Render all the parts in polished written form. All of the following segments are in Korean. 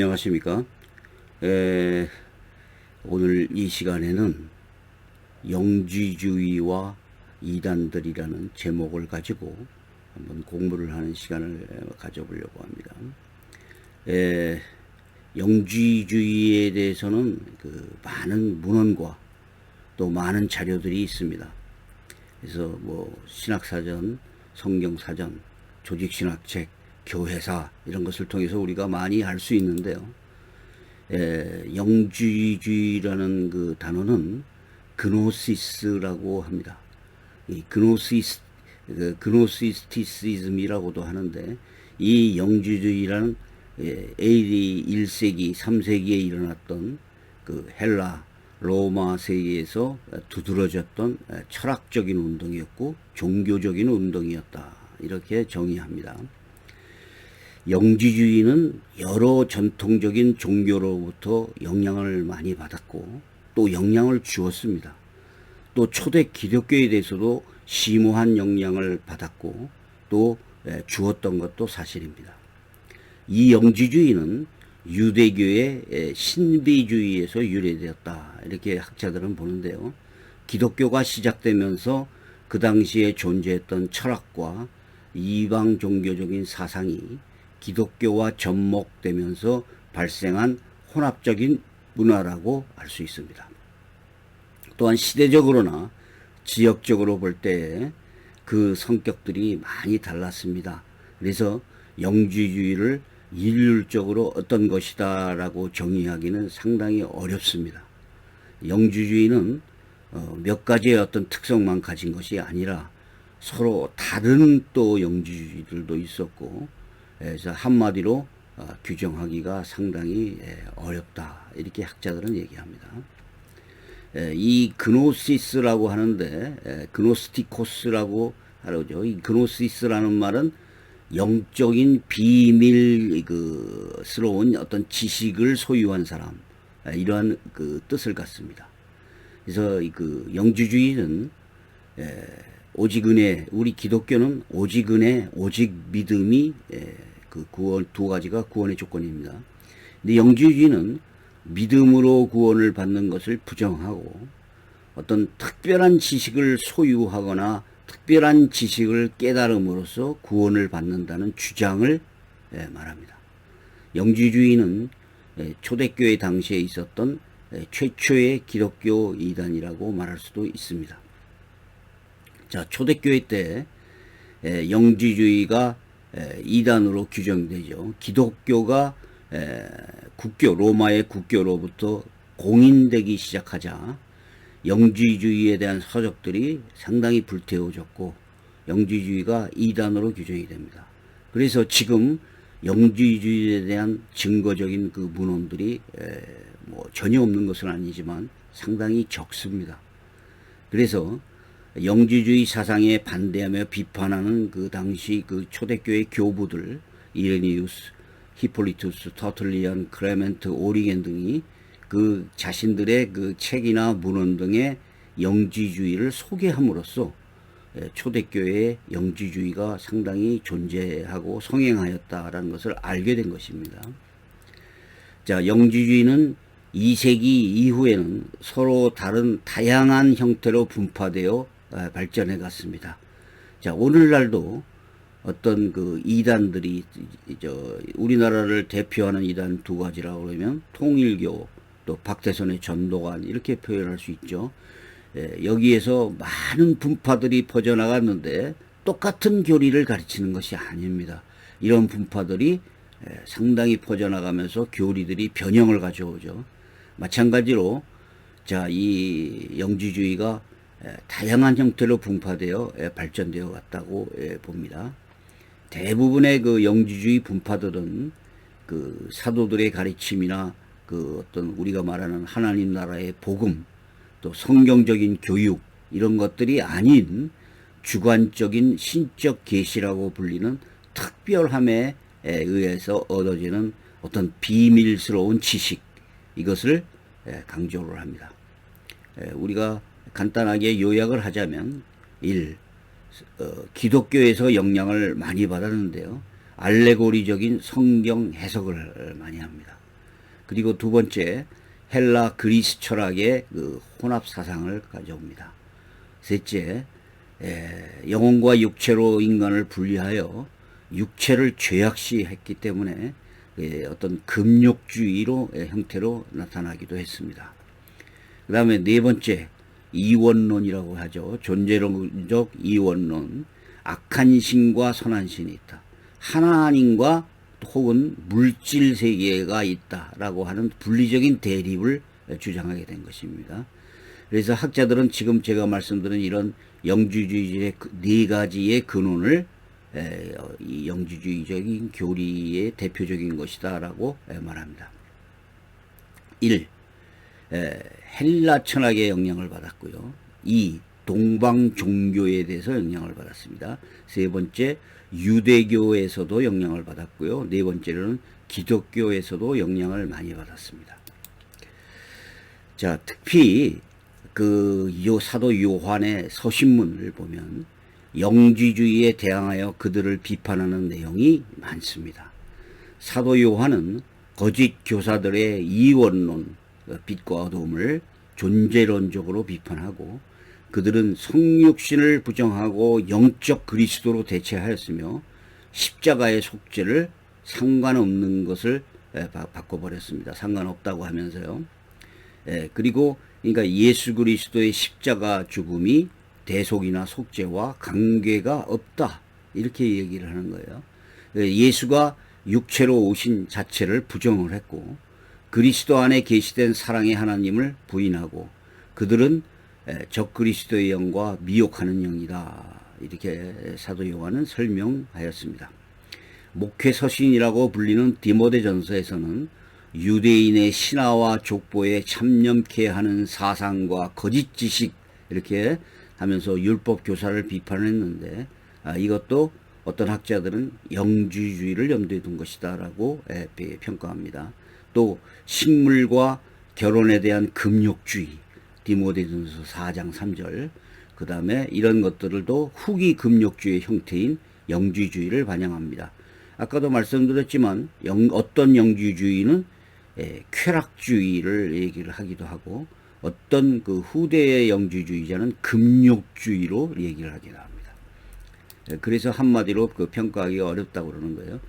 안녕하십니까. 오늘 이 시간에는 영지주의와 이단들이라는 제목을 가지고 한번 공부를 하는 시간을 가져보려고 합니다. 영지주의에 대해서는 많은 문헌과 또 많은 자료들이 있습니다. 그래서 신학사전, 성경사전, 조직신학책, 교회사 이런 것을 통해서 우리가 많이 알 수 있는데요. 영지주의라는 그 단어는 그노시스라고 합니다. 이 그노시스티시즘이라고도 하는데, 이 영지주의라는 AD 1세기, 3세기에 일어났던 그 헬라, 로마 세계에서 두드러졌던 철학적인 운동이었고 종교적인 운동이었다, 이렇게 정의합니다. 영지주의는 여러 전통적인 종교로부터 영향을 많이 받았고 또 영향을 주었습니다. 또 초대 기독교에 대해서도 심오한 영향을 받았고 또 주었던 것도 사실입니다. 이 영지주의는 유대교의 신비주의에서 유래되었다, 이렇게 학자들은 보는데요. 기독교가 시작되면서 그 당시에 존재했던 철학과 이방 종교적인 사상이 기독교와 접목되면서 발생한 혼합적인 문화라고 알 수 있습니다. 또한 시대적으로나 지역적으로 볼 때 그 성격들이 많이 달랐습니다. 그래서 영지주의를 일률적으로 어떤 것이다 라고 정의하기는 상당히 어렵습니다. 영지주의는 몇 가지의 어떤 특성만 가진 것이 아니라 서로 다른 또 영지주의들도 있었고, 그래서 한마디로 규정하기가 상당히 어렵다, 이렇게 학자들은 얘기합니다. 이 그노시스라고 하는데 그노스티코스라고 하죠. 이 그노시스라는 말은 영적인 비밀스러운 어떤 지식을 소유한 사람, 이러한 그 뜻을 갖습니다. 그래서 그 영지주의는 오직 은혜, 우리 기독교는 오직 은혜, 오직 믿음이 그 구원, 두 가지가 구원의 조건입니다. 근데 영지주의는 믿음으로 구원을 받는 것을 부정하고 어떤 특별한 지식을 소유하거나 특별한 지식을 깨달음으로써 구원을 받는다는 주장을 말합니다. 영지주의는 초대교회 당시에 있었던 최초의 기독교 이단이라고 말할 수도 있습니다. 자, 초대교회 때 영지주의가 이단으로 규정되죠. 기독교가 국교, 로마의 국교로부터 공인되기 시작하자 영지주의에 대한 서적들이 상당히 불태워졌고 영지주의가 이단으로 규정이 됩니다. 그래서 지금 영지주의에 대한 증거적인 그 문헌들이 전혀 없는 것은 아니지만 상당히 적습니다. 그래서 영지주의 사상에 반대하며 비판하는 그 당시 그 초대교회 교부들, 이레니우스, 히폴리투스, 터툴리안, 클레멘트, 오리겐 등이 그 자신들의 그 책이나 문헌 등의 영지주의를 소개함으로써 초대교회의 영지주의가 상당히 존재하고 성행하였다라는 것을 알게 된 것입니다. 자, 영지주의는 2세기 이후에는 서로 다른 다양한 형태로 분파되어 발전해 갔습니다. 자, 오늘날도 어떤 그 이단들이, 우리나라를 대표하는 이단 두 가지라고 그러면 통일교, 또 박태선의 전도관, 이렇게 표현할 수 있죠. 여기에서 많은 분파들이 퍼져나갔는데 똑같은 교리를 가르치는 것이 아닙니다. 이런 분파들이 상당히 퍼져나가면서 교리들이 변형을 가져오죠. 마찬가지로 자, 이 영지주의가 다양한 형태로 분파되어 발전되어 왔다고 봅니다. 대부분의 그 영지주의 분파들은 그 사도들의 가르침이나 그 어떤 우리가 말하는 하나님 나라의 복음, 또 성경적인 교육, 이런 것들이 아닌 주관적인 신적 계시라고 불리는 특별함에 의해서 얻어지는 어떤 비밀스러운 지식, 이것을 강조를 합니다. 우리가 간단하게 요약을 하자면 1. 기독교에서 영향을 많이 받았는데요. 알레고리적인 성경 해석을 많이 합니다. 그리고 두 번째, 헬라 그리스 철학의 그 혼합 사상을 가져옵니다. 셋째, 영혼과 육체로 인간을 분리하여 육체를 죄악시했기 때문에 어떤 금욕주의로 형태로 나타나기도 했습니다. 그 다음에 네 번째, 이원론이라고 하죠. 존재론적 이원론. 악한 신과 선한 신이 있다. 하나님과 혹은 물질 세계가 있다라고 하는 분리적인 대립을 주장하게 된 것입니다. 그래서 학자들은 지금 제가 말씀드린 이런 영주주의의 네 가지의 근원을 이 영주주의적인 교리의 대표적인 것이다라고 말합니다. 1. 헬라 철학의 영향을 받았고요. 2. 동방 종교에 대해서 영향을 받았습니다. 세 번째, 유대교에서도 영향을 받았고요. 네 번째로는 기독교에서도 영향을 많이 받았습니다. 자, 특히 그 사도 요한의 서신문을 보면 영지주의에 대항하여 그들을 비판하는 내용이 많습니다. 사도 요한은 거짓 교사들의 이원론, 빛과 어둠을 존재론적으로 비판하고 그들은 성육신을 부정하고 영적 그리스도로 대체하였으며 십자가의 속죄를 상관없는 것을 바꿔버렸습니다. 상관없다고 하면서요. 그리고 그러니까 예수 그리스도의 십자가 죽음이 대속이나 속죄와 관계가 없다. 이렇게 얘기를 하는 거예요. 예수가 육체로 오신 자체를 부정을 했고 그리스도 안에 계시된 사랑의 하나님을 부인하고 그들은 적그리스도의 영과 미혹하는 영이다. 이렇게 사도 요한은 설명하였습니다. 목회 서신이라고 불리는 디모데전서에서는 유대인의 신화와 족보에 참념케 하는 사상과 거짓 지식 이렇게 하면서 율법 교사를 비판했는데 이것도 어떤 학자들은 영주주의를 염두에 둔 것이다라고 평가합니다. 또 식물과 결혼에 대한 금욕주의 디모데전서 4장 3절 그 다음에 이런 것들도 후기 금욕주의의 형태인 영주주의를 반영합니다. 아까도 말씀드렸지만 어떤 영주주의는 쾌락주의를 얘기를 하기도 하고 어떤 그 후대의 영주주의자는 금욕주의로 얘기를 하기도 합니다. 그래서 한마디로 그 평가하기가 어렵다고 그러는 거예요.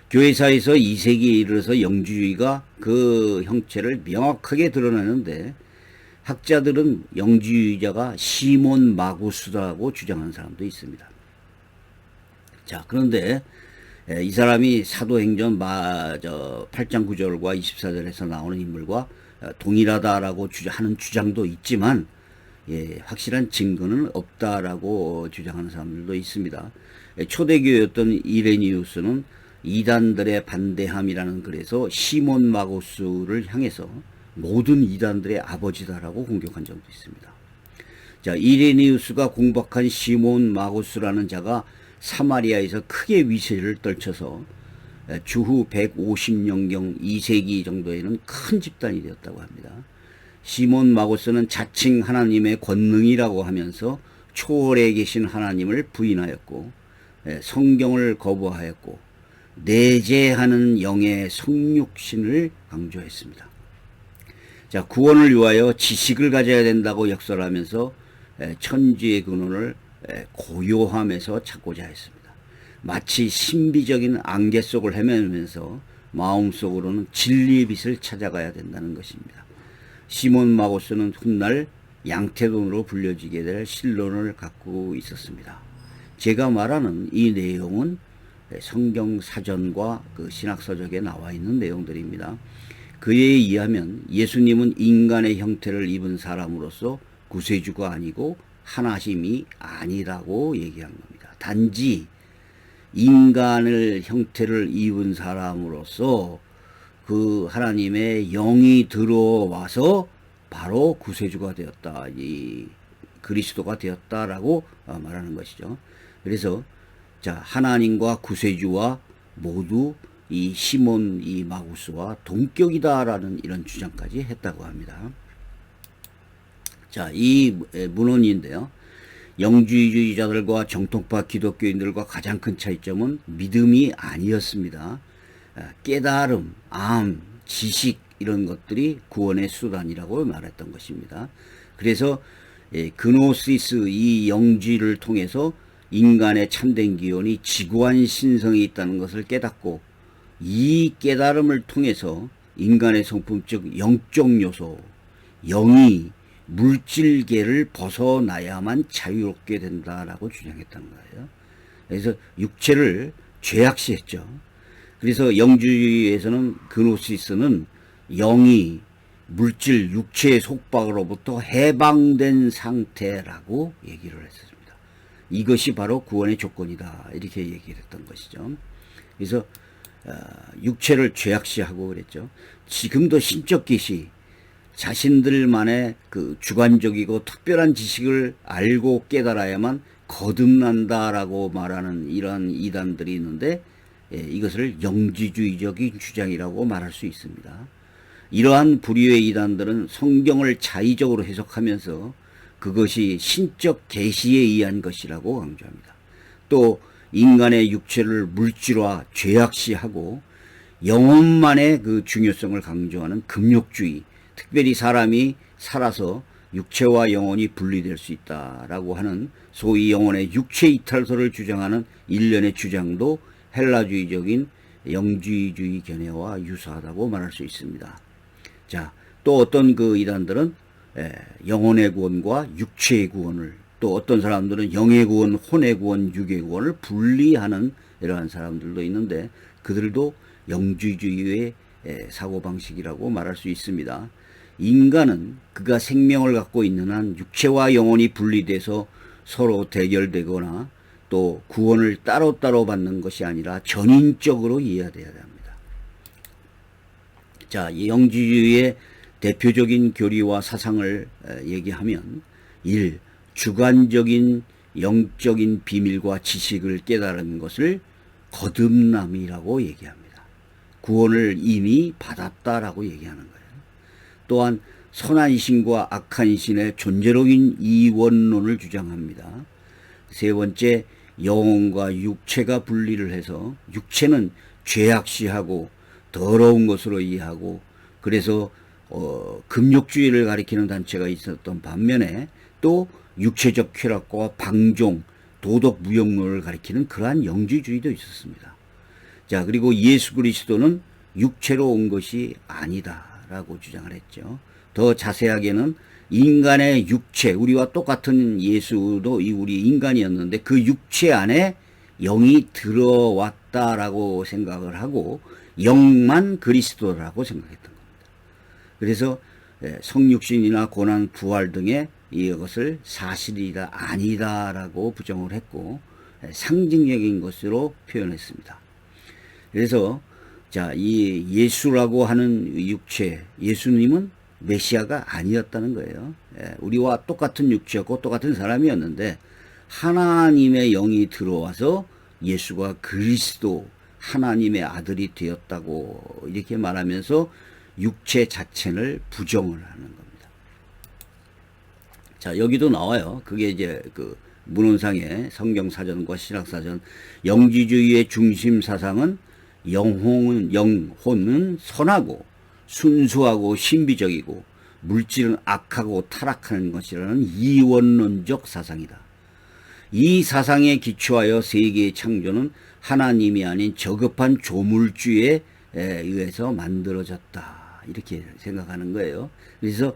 교회사에서 2세기에 이르러서 영주주의가 그 형체를 명확하게 드러내는데 학자들은 영주주의자가 시몬 마구스라고 주장하는 사람도 있습니다. 자, 그런데 이 사람이 사도행전 8장 9절과 24절에서 나오는 인물과 동일하다라고 하는 주장도 있지만 확실한 증거는 없다라고 주장하는 사람들도 있습니다. 초대교였던 이레니우스는 이단들의 반대함이라는 글에서 시몬 마구스를 향해서 모든 이단들의 아버지다라고 공격한 적도 있습니다. 자, 이레니우스가 공박한 시몬 마구스라는 자가 사마리아에서 크게 위세를 떨쳐서 주후 150년경 2세기 정도에는 큰 집단이 되었다고 합니다. 시몬 마구스는 자칭 하나님의 권능이라고 하면서 초월에 계신 하나님을 부인하였고 성경을 거부하였고 내재하는 영의 성육신을 강조했습니다. 자, 구원을 위하여 지식을 가져야 된다고 역설하면서 천지의 근원을 고요함에서 찾고자 했습니다. 마치 신비적인 안개 속을 헤매면서 마음속으로는 진리의 빛을 찾아가야 된다는 것입니다. 시몬 마구스는 훗날 양태돈으로 불려지게 될 신론을 갖고 있었습니다. 제가 말하는 이 내용은 성경 사전과 그 신학서적에 나와 있는 내용들입니다. 그에 의하면 예수님은 인간의 형태를 입은 사람으로서 구세주가 아니고 하나심이 아니라고 얘기한 겁니다. 단지 인간을 형태를 입은 사람으로서 그 하나님의 영이 들어와서 바로 구세주가 되었다. 이 그리스도가 되었다라고 말하는 것이죠. 그래서 자, 하나님과 구세주와 모두 이 시몬 이 마구스와 동격이다라는 이런 주장까지 했다고 합니다. 자, 이 문헌인데요. 영주주의자들과 정통파 기독교인들과 가장 큰 차이점은 믿음이 아니었습니다. 깨달음, 암, 지식 이런 것들이 구원의 수단이라고 말했던 것입니다. 그래서 그노시스 이 영지를 통해서 인간의 참된 기원이 지구한 신성이 있다는 것을 깨닫고 이 깨달음을 통해서 인간의 성품 즉 영적 요소 영이 물질계를 벗어나야만 자유롭게 된다라고 주장했던 거예요. 그래서 육체를 죄악시했죠. 그래서 영주의에서는 그노시스는 영이 물질 육체의 속박으로부터 해방된 상태라고 얘기를 했습니다. 이것이 바로 구원의 조건이다 이렇게 얘기를 했던 것이죠. 그래서 육체를 죄악시하고 그랬죠. 지금도 신적 계시 자신들만의 그 주관적이고 특별한 지식을 알고 깨달아야만 거듭난다라고 말하는 이러한 이단들이 있는데 이것을 영지주의적인 주장이라고 말할 수 있습니다. 이러한 부류의 이단들은 성경을 자의적으로 해석하면서 그것이 신적 계시에 의한 것이라고 강조합니다. 또 인간의 육체를 물질화 죄악시하고 영혼만의 그 중요성을 강조하는 금욕주의 특별히 사람이 살아서 육체와 영혼이 분리될 수 있다라고 하는 소위 영혼의 육체 이탈설을 주장하는 일련의 주장도 헬라주의적인 영지주의 견해와 유사하다고 말할 수 있습니다. 자, 또 어떤 그 이단들은 영혼의 구원과 육체의 구원을 또 어떤 사람들은 영의 구원, 혼의 구원, 육의 구원을 분리하는 이러한 사람들도 있는데 그들도 영지주의의 사고방식이라고 말할 수 있습니다. 인간은 그가 생명을 갖고 있는 한 육체와 영혼이 분리돼서 서로 대결되거나 또 구원을 따로따로 받는 것이 아니라 전인적으로 이해돼야 합니다. 자, 이 영지주의의 대표적인 교리와 사상을 얘기하면 1. 주관적인 영적인 비밀과 지식을 깨달은 것을 거듭남이라고 얘기합니다. 구원을 이미 받았다라고 얘기하는 거예요. 또한 선한 신과 악한 신의 존재적인 이원론을 주장합니다. 세 번째, 영혼과 육체가 분리를 해서 육체는 죄악시하고 더러운 것으로 이해하고 그래서 금욕주의를 가리키는 단체가 있었던 반면에 또 육체적 쾌락과 방종, 도덕 무용론을 가리키는 그러한 영지주의도 있었습니다. 자, 그리고 예수 그리스도는 육체로 온 것이 아니다라고 주장을 했죠. 더 자세하게는 인간의 육체, 우리와 똑같은 예수도 우리 인간이었는데 그 육체 안에 영이 들어왔다라고 생각을 하고 영만 그리스도라고 생각했던 겁니다. 그래서 성육신이나 고난, 부활 등의 이것을 사실이다, 아니다라고 부정을 했고 상징적인 것으로 표현했습니다. 그래서 자, 이 예수라고 하는 육체, 예수님은 메시아가 아니었다는 거예요. 우리와 똑같은 육체였고 똑같은 사람이었는데 하나님의 영이 들어와서 예수가 그리스도 하나님의 아들이 되었다고 이렇게 말하면서 육체 자체를 부정을 하는 겁니다. 자, 여기도 나와요. 그게 이제 그 문헌상의 성경사전과 신학사전 영지주의의 중심 사상은 영혼은 선하고 순수하고 신비적이고 물질은 악하고 타락하는 것이라는 이원론적 사상이다. 이 사상에 기초하여 세계의 창조는 하나님이 아닌 저급한 조물주에 의해서 만들어졌다. 이렇게 생각하는 거예요. 그래서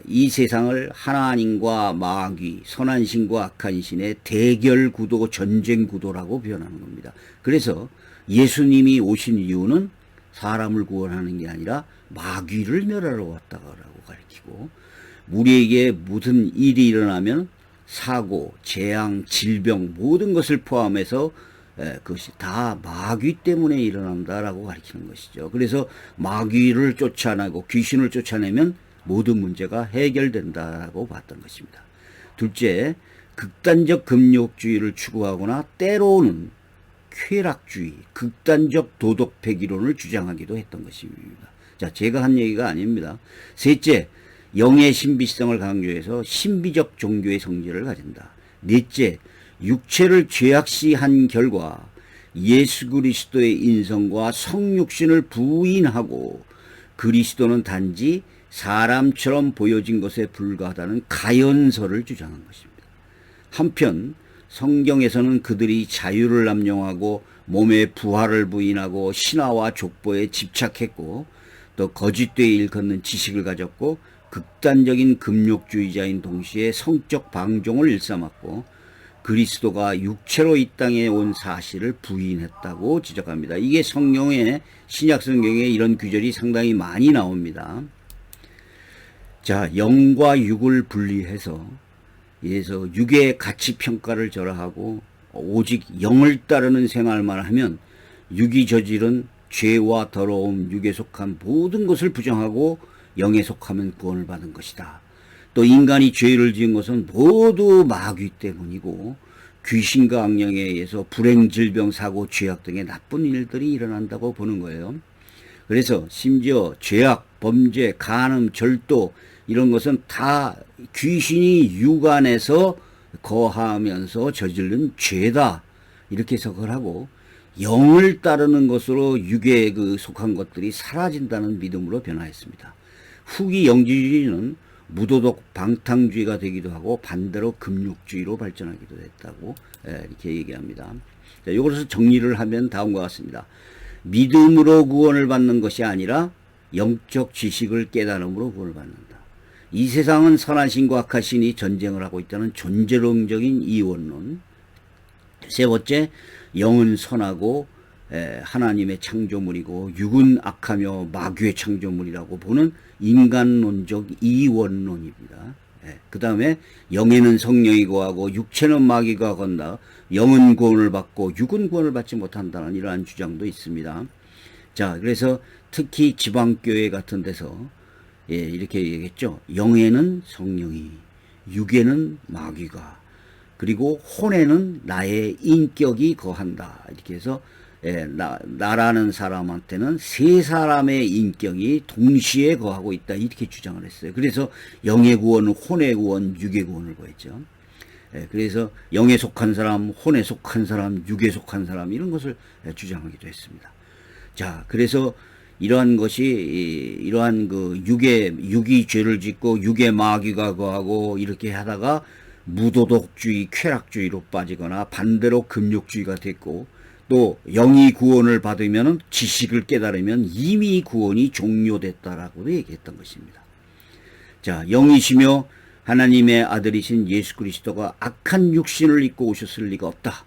이 세상을 하나님과 마귀, 선한 신과 악한 신의 대결 구도, 전쟁 구도라고 표현하는 겁니다. 그래서 예수님이 오신 이유는 사람을 구원하는 게 아니라 마귀를 멸하러 왔다고 가르치고 우리에게 무슨 일이 일어나면 사고, 재앙, 질병 모든 것을 포함해서 그것이 다 마귀 때문에 일어난다라고 가르치는 것이죠. 그래서 마귀를 쫓아내고 귀신을 쫓아내면 모든 문제가 해결된다라고 봤던 것입니다. 둘째, 극단적 금욕주의를 추구하거나 때로는 쾌락주의, 극단적 도덕 폐기론을 주장하기도 했던 것입니다. 자, 제가 한 얘기가 아닙니다. 셋째, 영의 신비성을 강조해서 신비적 종교의 성질을 가진다. 넷째, 육체를 죄악시한 결과 예수 그리스도의 인성과 성육신을 부인하고 그리스도는 단지 사람처럼 보여진 것에 불과하다는 가연설을 주장한 것입니다. 한편 성경에서는 그들이 자유를 남용하고 몸의 부활을 부인하고 신화와 족보에 집착했고 또 거짓되이 일컫는 지식을 가졌고 극단적인 금욕주의자인 동시에 성적 방종을 일삼았고 그리스도가 육체로 이 땅에 온 사실을 부인했다고 지적합니다. 이게 성경에 신약 성경에 이런 규절이 상당히 많이 나옵니다. 자, 영과 육을 분리해서 육의 가치 평가를 절하하고 오직 영을 따르는 생활만 하면 육이 저지른 죄와 더러움, 육에 속한 모든 것을 부정하고 영에 속하면 구원을 받은 것이다. 또 인간이 죄를 지은 것은 모두 마귀 때문이고 귀신과 악령에 의해서 불행, 질병, 사고, 죄악 등의 나쁜 일들이 일어난다고 보는 거예요. 그래서 심지어 죄악, 범죄, 간음, 절도 이런 것은 다 귀신이 육 안에서 거하면서 저지른 죄다 이렇게 해석을 하고 영을 따르는 것으로 육에 속한 것들이 사라진다는 믿음으로 변화했습니다. 후기 영지주의는 무도덕 방탕주의가 되기도 하고 반대로 금욕주의로 발전하기도 했다고 이렇게 얘기합니다. 자, 이것을 정리를 하면 다음과 같습니다. 믿음으로 구원을 받는 것이 아니라 영적 지식을 깨달음으로 구원을 받는다. 이 세상은 선한 신과 악한 신이 전쟁을 하고 있다는 존재론적인 이원론. 세 번째, 영은 선하고 하나님의 창조물이고 육은 악하며 마귀의 창조물이라고 보는 인간론적 이원론입니다. 그 다음에 영에는 성령이 거하고 육체는 마귀가 건다. 영은 구원을 받고 육은 구원을 받지 못한다는 이러한 주장도 있습니다. 자, 그래서 특히 지방교회 같은 데서 이렇게 얘기했죠. 영에는 성령이, 육에는 마귀가, 그리고 혼에는 나의 인격이 거한다. 이렇게 해서 나라는 사람한테는 세 사람의 인격이 동시에 거하고 있다. 이렇게 주장을 했어요. 그래서 영의 구원은 혼의 구원, 육의 구원을 거했죠. 그래서 영에 속한 사람, 혼에 속한 사람, 육에 속한 사람 이런 것을 주장하기도 했습니다. 자, 그래서 이러한 것이 이러한 육이 죄를 짓고 육의 마귀가 거하고 이렇게 하다가 무도덕주의, 쾌락주의로 빠지거나 반대로 금욕주의가 됐고 또 영이 구원을 받으면 지식을 깨달으면 이미 구원이 종료됐다라고도 얘기했던 것입니다. 자, 영이시며 하나님의 아들이신 예수 그리스도가 악한 육신을 입고 오셨을 리가 없다.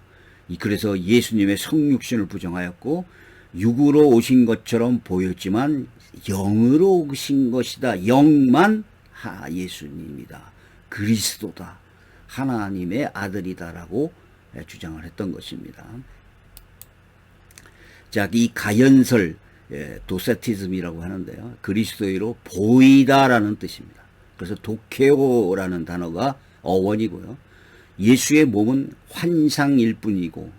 그래서 예수님의 성육신을 부정하였고 육으로 오신 것처럼 보였지만 영으로 오신 것이다. 영만 예수님이다. 그리스도다. 하나님의 아들이다라고 주장을 했던 것입니다. 자, 이 가연설, 도세티즘이라고 하는데요. 그리스도의로 보이다라는 뜻입니다. 그래서 도케오라는 단어가 어원이고요. 예수의 몸은 환상일 뿐이고,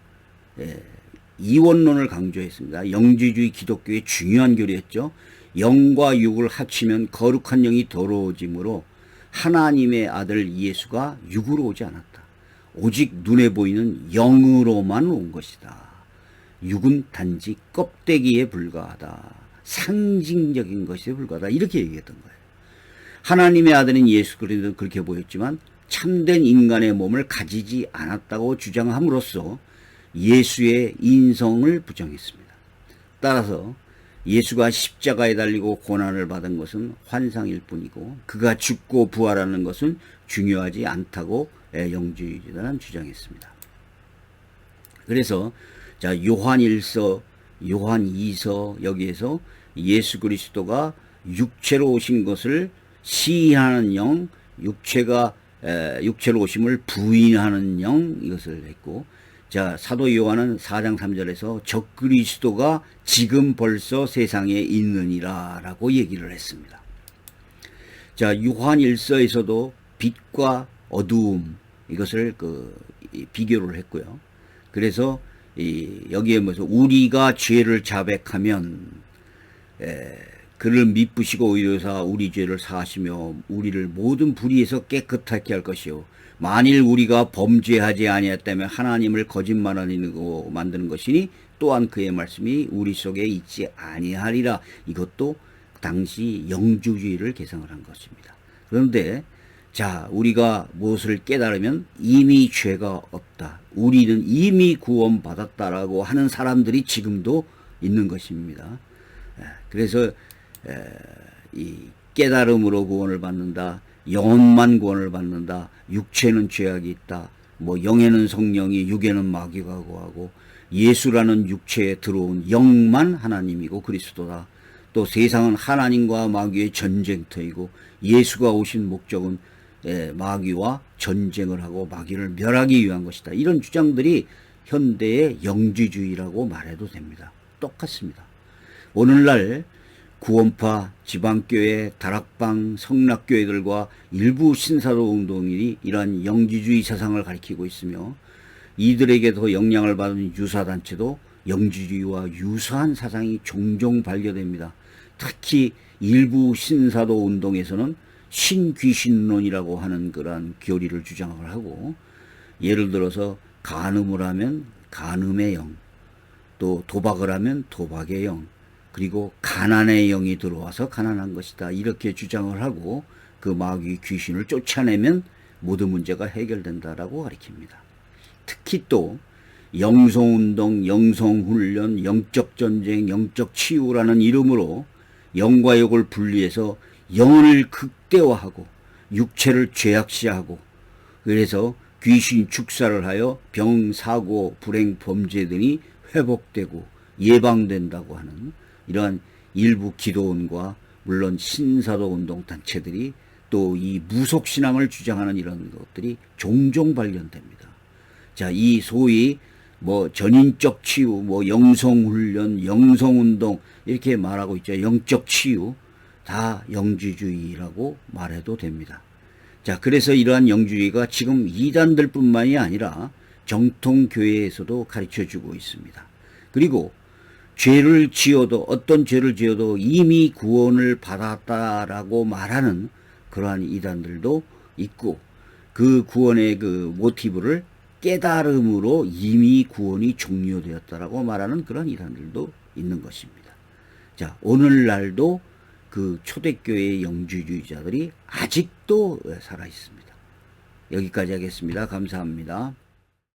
이원론을 강조했습니다. 영지주의 기독교의 중요한 교리였죠. 영과 육을 합치면 거룩한 영이 더러워지므로 하나님의 아들 예수가 육으로 오지 않았다. 오직 눈에 보이는 영으로만 온 것이다. 육은 단지 껍데기에 불과하다. 상징적인 것에 불과하다. 이렇게 얘기했던 거예요. 하나님의 아들인 예수 그리스도는 그렇게 보였지만 참된 인간의 몸을 가지지 않았다고 주장함으로써 예수의 인성을 부정했습니다. 따라서 예수가 십자가에 달리고 고난을 받은 것은 환상일 뿐이고 그가 죽고 부활하는 것은 중요하지 않다고 영지주의자는 주장했습니다. 그래서 자, 요한 1서, 요한 2서 여기에서 예수 그리스도가 육체로 오신 것을 시인하는 영, 육체로 오심을 부인하는 영 이것을 했고, 자, 사도 요한은 4장 3절에서 적그리스도가 지금 벌써 세상에 있느니라 라고 얘기를 했습니다. 자, 요한 1서에서도 빛과 어두움 이것을 비교를 했고요. 그래서 여기에 우리가 죄를 자백하면 그를 미쁘시고 의로사 우리 죄를 사하시며 우리를 모든 불의에서 깨끗하게 할 것이요 만일 우리가 범죄하지 아니했다면 하나님을 거짓말하고 만드는 것이니 또한 그의 말씀이 우리 속에 있지 아니하리라. 이것도 당시 영주주의를 개성을 한 것입니다. 그런데 자, 우리가 무엇을 깨달으면 이미 죄가 없다. 우리는 이미 구원받았다라고 하는 사람들이 지금도 있는 것입니다. 그래서 이 깨달음으로 구원을 받는다. 영혼만 구원을 받는다. 육체는 죄악이 있다. 뭐 영에는 성령이 육에는 마귀가 거하고 예수라는 육체에 들어온 영만 하나님이고 그리스도다. 또 세상은 하나님과 마귀의 전쟁터이고 예수가 오신 목적은 마귀와 전쟁을 하고 마귀를 멸하기 위한 것이다. 이런 주장들이 현대의 영지주의라고 말해도 됩니다. 똑같습니다. 오늘날 구원파, 지방교회, 다락방, 성락교회들과 일부 신사도 운동인이 이러한 영지주의 사상을 가리키고 있으며 이들에게도 영향을 받은 유사단체도 영지주의와 유사한 사상이 종종 발견됩니다. 특히 일부 신사도 운동에서는 신귀신론이라고 하는 그러한 교리를 주장을 하고 예를 들어서 간음을 하면 간음의 영, 또 도박을 하면 도박의 영, 그리고 가난의 영이 들어와서 가난한 것이다. 이렇게 주장을 하고 그 마귀 귀신을 쫓아내면 모든 문제가 해결된다라고 가리킵니다. 특히 또 영성운동, 영성훈련, 영적전쟁, 영적치유라는 이름으로 영과 육을 분리해서 영을 극대화하고 육체를 죄악시하고 그래서 귀신 축사를 하여 병, 사고, 불행, 범죄 등이 회복되고 예방된다고 하는 이러한 일부 기도원과 물론 신사도 운동 단체들이 또 이 무속신앙을 주장하는 이런 것들이 종종 발견됩니다. 자, 이 소위 뭐 전인적 치유, 뭐 영성훈련, 영성운동 이렇게 말하고 있죠. 영적 치유 다 영지주의라고 말해도 됩니다. 자, 그래서 이러한 영주의가 지금 이단들뿐만이 아니라 정통교회에서도 가르쳐주고 있습니다. 그리고 죄를 지어도 어떤 죄를 지어도 이미 구원을 받았다라고 말하는 그러한 이단들도 있고 그 구원의 그 모티브를 깨달음으로 이미 구원이 종료되었다라고 말하는 그런 이단들도 있는 것입니다. 자, 오늘날도 그 초대교회의 영주주의자들이 아직도 살아 있습니다. 여기까지 하겠습니다. 감사합니다.